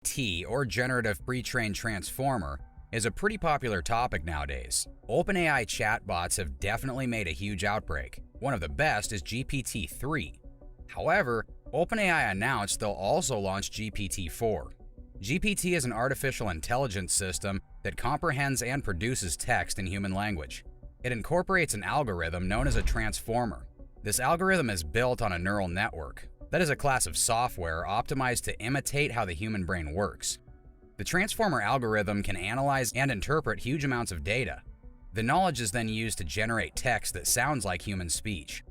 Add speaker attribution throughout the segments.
Speaker 1: T, or generative pre-trained transformer, is a pretty popular topic nowadays. OpenAI chatbots have definitely made a huge outbreak. One of the best is GPT-3. However, OpenAI announced they'll also launch GPT-4. GPT is an artificial intelligence system that comprehends and produces text in human language. It incorporates an algorithm known as a transformer. This algorithm is built on a neural network. That is a class of software optimized to imitate how the human brain works. The transformer algorithm can analyze and interpret huge amounts of data. The knowledge is then used to generate text that sounds like human speech.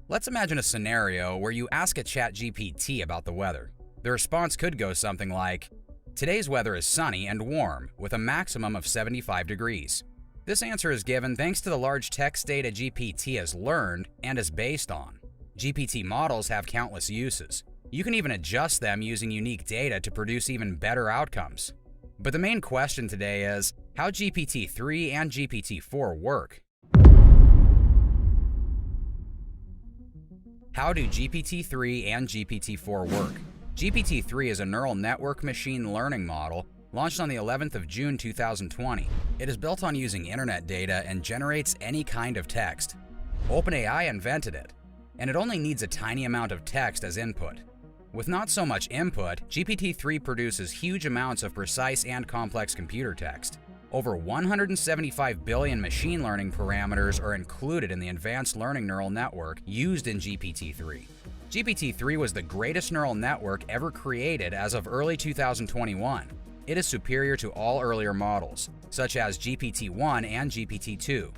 Speaker 1: Let's imagine a scenario where you ask a Chatgpt about the weather. The response could go something like, "Today's weather is sunny and warm, with a maximum of 75 degrees." This answer is given thanks to the large text data GPT has learned and is based on. GPT models have countless uses. You can even adjust them using unique data to produce even better outcomes. But the main question today is how GPT-3 and GPT-4 work. How do GPT-3 and GPT-4 work? GPT-3 is a neural network machine learning model launched on the 11th of June 2020. It is built on using internet data and generates any kind of text. OpenAI invented it, and it only needs a tiny amount of text as input. With not so much input, GPT-3 produces huge amounts of precise and complex computer text. Over 175 billion machine learning parameters are included in the advanced learning neural network used in GPT-3. GPT-3 was the greatest neural network ever created as of early 2021. It is superior to all earlier models, such as GPT-1 and GPT-2.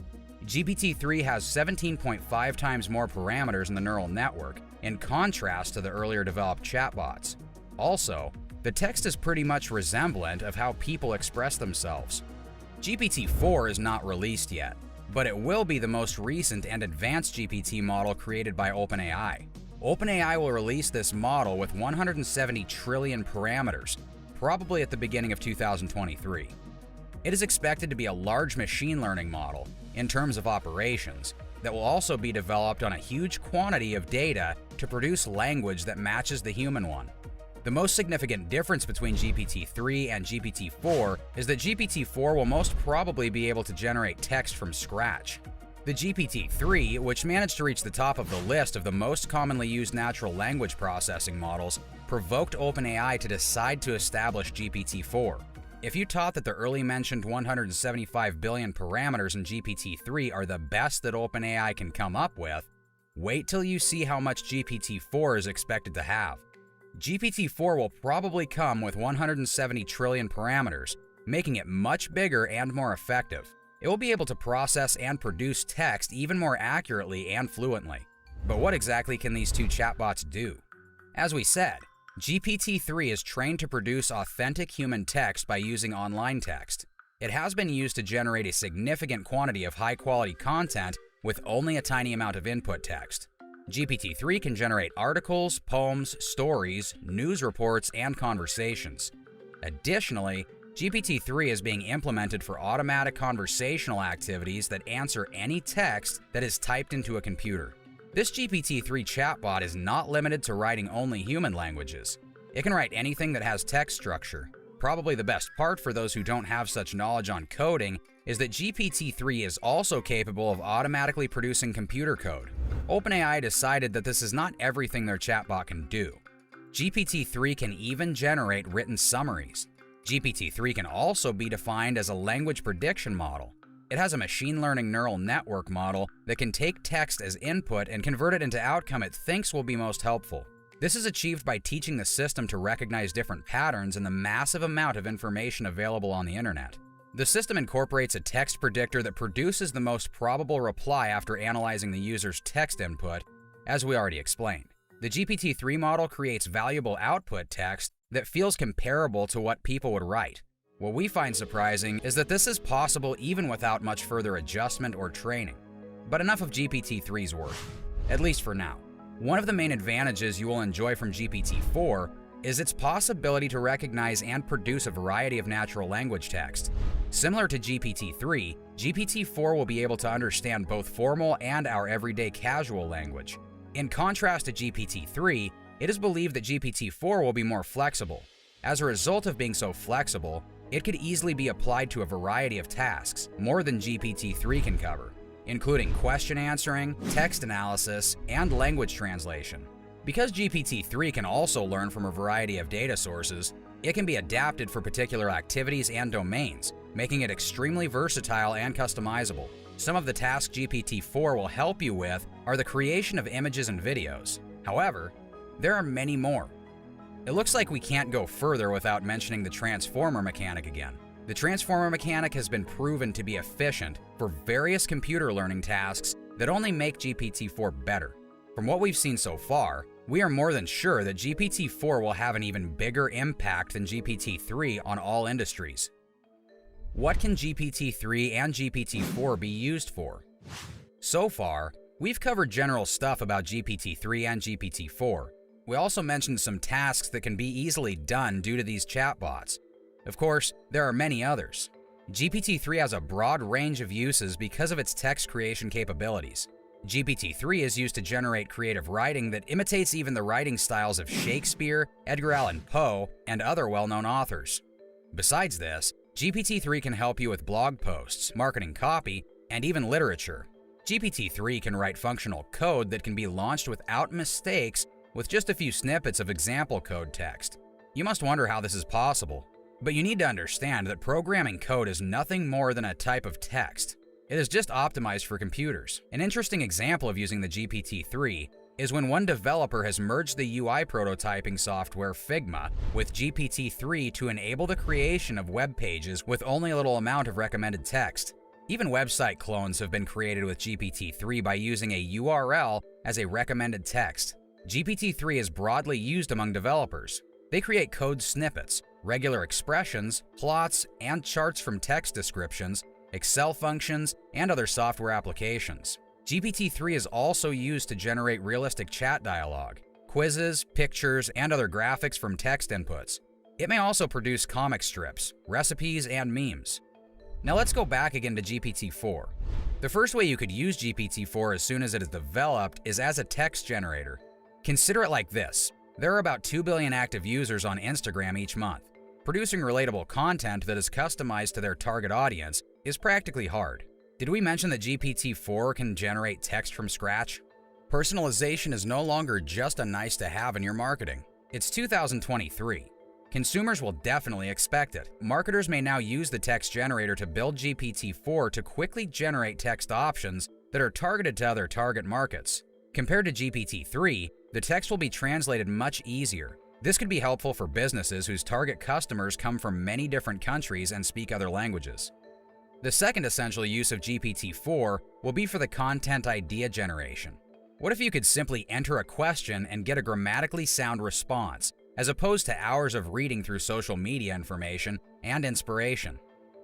Speaker 1: GPT-3 has 17.5 times more parameters in the neural network, in contrast to the earlier developed chatbots. Also, the text is pretty much resemblant of how people express themselves. GPT-4 is not released yet, but it will be the most recent and advanced GPT model created by OpenAI. OpenAI will release this model with 170 trillion parameters, probably at the beginning of 2023. It is expected to be a large machine learning model in terms of operations that will also be developed on a huge quantity of data to produce language that matches the human one. The most significant difference between GPT-3 and GPT-4 is that GPT-4 will most probably be able to generate text from scratch. The GPT-3, which managed to reach the top of the list of the most commonly used natural language processing models, provoked OpenAI to decide to establish GPT-4. If you thought that the early mentioned 175 billion parameters in GPT-3 are the best that OpenAI can come up with, wait till you see how much GPT-4 is expected to have. GPT-4 will probably come with 170 trillion parameters, making it much bigger and more effective. It will be able to process and produce text even more accurately and fluently. But what exactly can these two chatbots do? As we said, GPT-3 is trained to produce authentic human text by using online text. It has been used to generate a significant quantity of high-quality content with only a tiny amount of input text. GPT-3 can generate articles, poems, stories, news reports, and conversations. Additionally, GPT-3 is being implemented for automatic conversational activities that answer any text that is typed into a computer. This GPT-3 chatbot is not limited to writing only human languages. It can write anything that has text structure. Probably the best part for those who don't have such knowledge on coding is that GPT-3 is also capable of automatically producing computer code. OpenAI decided that this is not everything their chatbot can do. GPT-3 can even generate written summaries. GPT-3 can also be defined as a language prediction model. It has a machine learning neural network model that can take text as input and convert it into outcome it thinks will be most helpful. This is achieved by teaching the system to recognize different patterns in the massive amount of information available on the internet. The system incorporates a text predictor that produces the most probable reply after analyzing the user's text input, as we already explained. The GPT-3 model creates valuable output text that feels comparable to what people would write. What we find surprising is that this is possible even without much further adjustment or training. But enough of GPT-3's work, at least for now. One of the main advantages you will enjoy from GPT-4 is its possibility to recognize and produce a variety of natural language text. Similar to GPT-3, GPT-4 will be able to understand both formal and our everyday casual language. In contrast to GPT-3, it is believed that GPT-4 will be more flexible. As a result of being so flexible, it could easily be applied to a variety of tasks, more than GPT-3 can cover, including question answering, text analysis, and language translation. Because GPT-3 can also learn from a variety of data sources, it can be adapted for particular activities and domains, making it extremely versatile and customizable. Some of the tasks GPT-4 will help you with are the creation of images and videos. However, there are many more. It looks like we can't go further without mentioning the transformer mechanic again. The transformer mechanic has been proven to be efficient for various computer learning tasks that only make GPT-4 better. From what we've seen so far, we are more than sure that GPT-4 will have an even bigger impact than GPT-3 on all industries. What can GPT-3 and GPT-4 be used for? So far, we've covered general stuff about GPT-3 and GPT-4. We also mentioned some tasks that can be easily done due to these chatbots. Of course, there are many others. GPT-3 has a broad range of uses because of its text creation capabilities. GPT-3 is used to generate creative writing that imitates even the writing styles of Shakespeare, Edgar Allan Poe, and other well-known authors. Besides this, GPT-3 can help you with blog posts, marketing copy, and even literature. GPT-3 can write functional code that can be launched without mistakes with just a few snippets of example code text. You must wonder how this is possible, but you need to understand that programming code is nothing more than a type of text. It is just optimized for computers. An interesting example of using the GPT-3 is when one developer has merged the UI prototyping software Figma with GPT-3 to enable the creation of web pages with only a little amount of recommended text. Even website clones have been created with GPT-3 by using a URL as a recommended text. GPT-3 is broadly used among developers. They create code snippets, regular expressions, plots, and charts from text descriptions, Excel functions, and other software applications. GPT-3 is also used to generate realistic chat dialogue, quizzes, pictures, and other graphics from text inputs. It may also produce comic strips, recipes, and memes. Now let's go back again to GPT-4. The first way you could use GPT-4 as soon as it is developed is as a text generator. Consider it like this. There are about 2 billion active users on Instagram each month. Producing relatable content that is customized to their target audience is practically hard. Did we mention that GPT-4 can generate text from scratch? Personalization is no longer just a nice to have in your marketing. It's 2023. Consumers will definitely expect it. Marketers may now use the text generator to build GPT-4 to quickly generate text options that are targeted to other target markets. Compared to GPT-3, the text will be translated much easier. This could be helpful for businesses whose target customers come from many different countries and speak other languages. The second essential use of GPT-4 will be for the content idea generation. What if you could simply enter a question and get a grammatically sound response, as opposed to hours of reading through social media information and inspiration?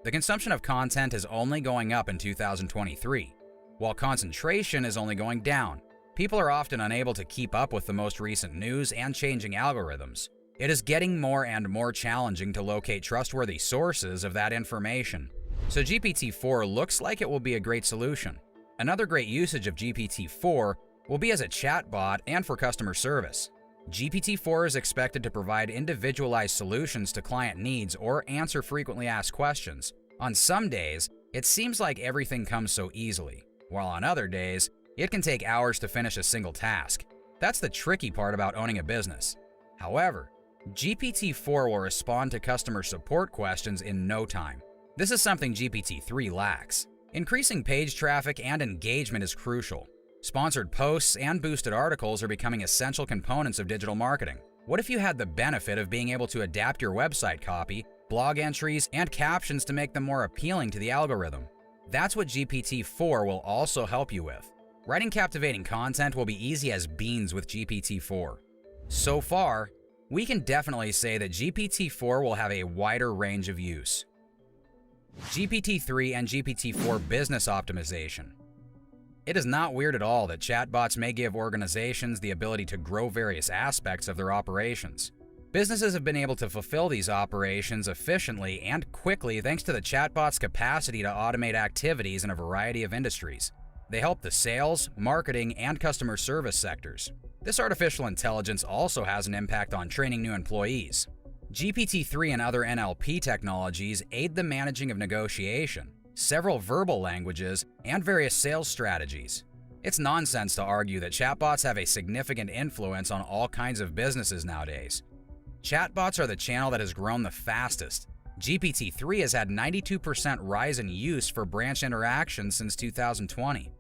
Speaker 1: The consumption of content is only going up in 2023, while concentration is only going down. People are often unable to keep up with the most recent news and changing algorithms. It is getting more and more challenging to locate trustworthy sources of that information. So GPT-4 looks like it will be a great solution. Another great usage of GPT-4 will be as a chatbot and for customer service. GPT-4 is expected to provide individualized solutions to client needs or answer frequently asked questions. On some days, it seems like everything comes so easily, while on other days, it can take hours to finish a single task. That's the tricky part about owning a business. However, GPT-4 will respond to customer support questions in no time. This is something GPT-3 lacks. Increasing page traffic and engagement is crucial. Sponsored posts and boosted articles are becoming essential components of digital marketing. What if you had the benefit of being able to adapt your website copy, blog entries, and captions to make them more appealing to the algorithm? That's what GPT-4 will also help you with. Writing captivating content will be easy as beans with GPT-4. So far, we can definitely say that GPT-4 will have a wider range of use. GPT-3 and GPT-4 business optimization. It is not weird at all that chatbots may give organizations the ability to grow various aspects of their operations. Businesses have been able to fulfill these operations efficiently and quickly thanks to the chatbot's capacity to automate activities in a variety of industries. They help the sales, marketing, and customer service sectors. This artificial intelligence also has an impact on training new employees. GPT-3 and other NLP technologies aid the managing of negotiation, several verbal languages, and various sales strategies. It's nonsense to argue that chatbots have a significant influence on all kinds of businesses nowadays. Chatbots are the channel that has grown the fastest. GPT-3 has had 92% rise in use for branch interactions since 2020.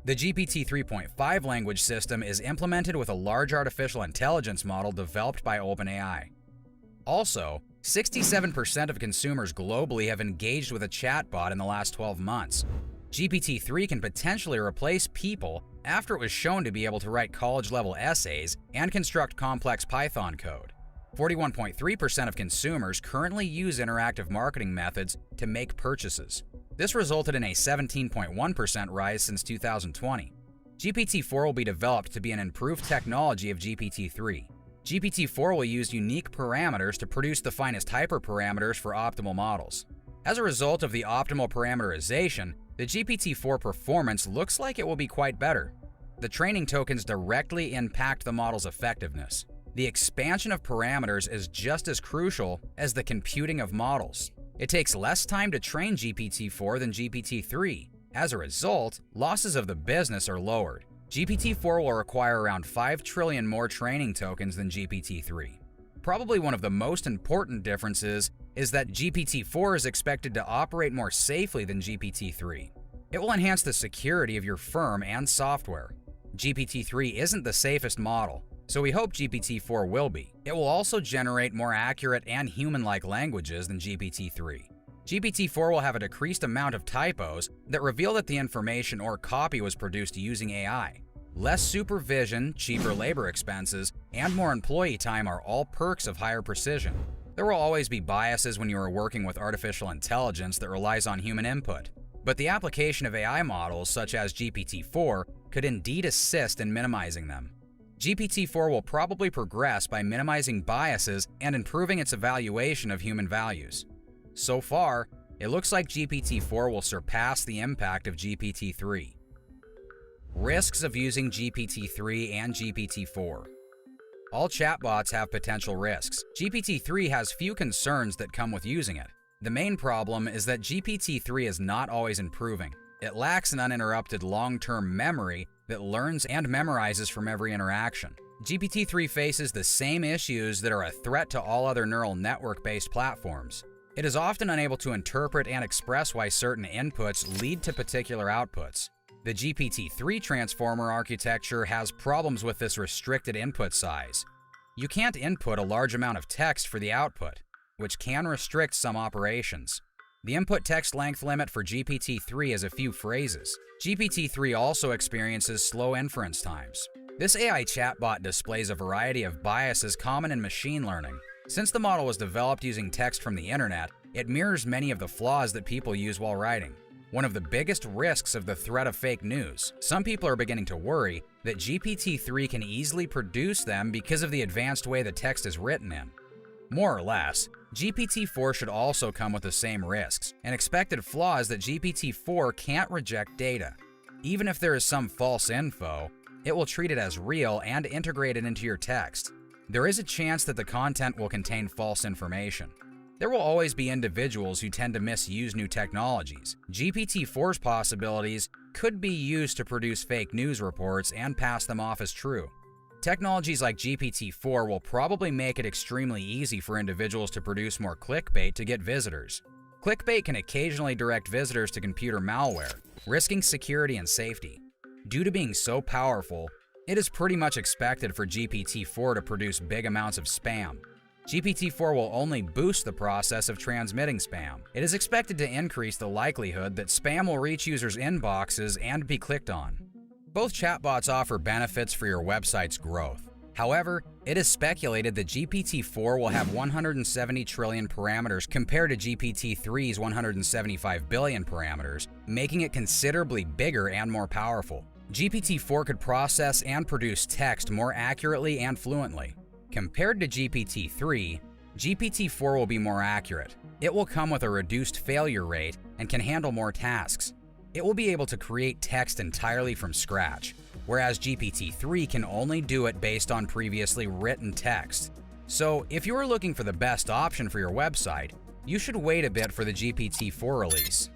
Speaker 1: The GPT 3.5 language system is implemented with a large artificial intelligence model developed by OpenAI. Also, 67% of consumers globally have engaged with a chatbot in the last 12 months. GPT-3 can potentially replace people after it was shown to be able to write college-level essays and construct complex Python code. 41.3% of consumers currently use interactive marketing methods to make purchases. This resulted in a 17.1% rise since 2020. GPT-4 will be developed to be an improved technology of GPT-3. GPT-4 will use unique parameters to produce the finest hyperparameters for optimal models. As a result of the optimal parameterization, the GPT-4 performance looks like it will be quite better. The training tokens directly impact the model's effectiveness. The expansion of parameters is just as crucial as the computing of models. It takes less time to train GPT-4 than GPT-3. As a result, losses of the business are lowered. GPT-4 will require around 5 trillion more training tokens than GPT-3. Probably one of the most important differences is that GPT-4 is expected to operate more safely than GPT-3. It will enhance the security of your firm and software. GPT-3 isn't the safest model, so we hope GPT-4 will be. It will also generate more accurate and human-like languages than GPT-3. GPT-4 will have a decreased amount of typos that reveal that the information or copy was produced using AI. Less supervision, cheaper labor expenses, and more employee time are all perks of higher precision. There will always be biases when you are working with artificial intelligence that relies on human input, but the application of AI models such as GPT-4 could indeed assist in minimizing them. GPT-4 will probably progress by minimizing biases and improving its evaluation of human values. So far, it looks like GPT-4 will surpass the impact of GPT-3. Risks of using GPT-3 and GPT-4. All chatbots have potential risks. GPT-3 has few concerns that come with using it. The main problem is that GPT-3 is not always improving. It lacks an uninterrupted long-term memory that learns and memorizes from every interaction. GPT-3 faces the same issues that are a threat to all other neural network-based platforms. It is often unable to interpret and express why certain inputs lead to particular outputs. The GPT-3 transformer architecture has problems with this restricted input size. You can't input a large amount of text for the output, which can restrict some operations. The input text length limit for GPT-3 is a few phrases. GPT-3 also experiences slow inference times. This AI chatbot displays a variety of biases common in machine learning. Since the model was developed using text from the internet, it mirrors many of the flaws that people use while writing. One of the biggest risks of the threat of fake news. Some people are beginning to worry that GPT-3 can easily produce them because of the advanced way the text is written in. More or less, GPT-4 should also come with the same risks and expected flaws that GPT-4 can't reject data. Even if there is some false info, it will treat it as real and integrate it into your text. There is a chance that the content will contain false information. There will always be individuals who tend to misuse new technologies. GPT-4's possibilities could be used to produce fake news reports and pass them off as true. Technologies like GPT-4 will probably make it extremely easy for individuals to produce more clickbait to get visitors. Clickbait can occasionally direct visitors to computer malware, risking security and safety. Due to being so powerful, it is pretty much expected for GPT-4 to produce big amounts of spam. GPT-4 will only boost the process of transmitting spam. It is expected to increase the likelihood that spam will reach users' inboxes and be clicked on. Both chatbots offer benefits for your website's growth. However, it is speculated that GPT-4 will have 170 trillion parameters compared to GPT-3's 175 billion parameters, making it considerably bigger and more powerful. GPT-4 could process and produce text more accurately and fluently. Compared to GPT-3, GPT-4 will be more accurate. It will come with a reduced failure rate and can handle more tasks. It will be able to create text entirely from scratch, whereas GPT-3 can only do it based on previously written text. So if you are looking for the best option for your website, you should wait a bit for the GPT-4 release.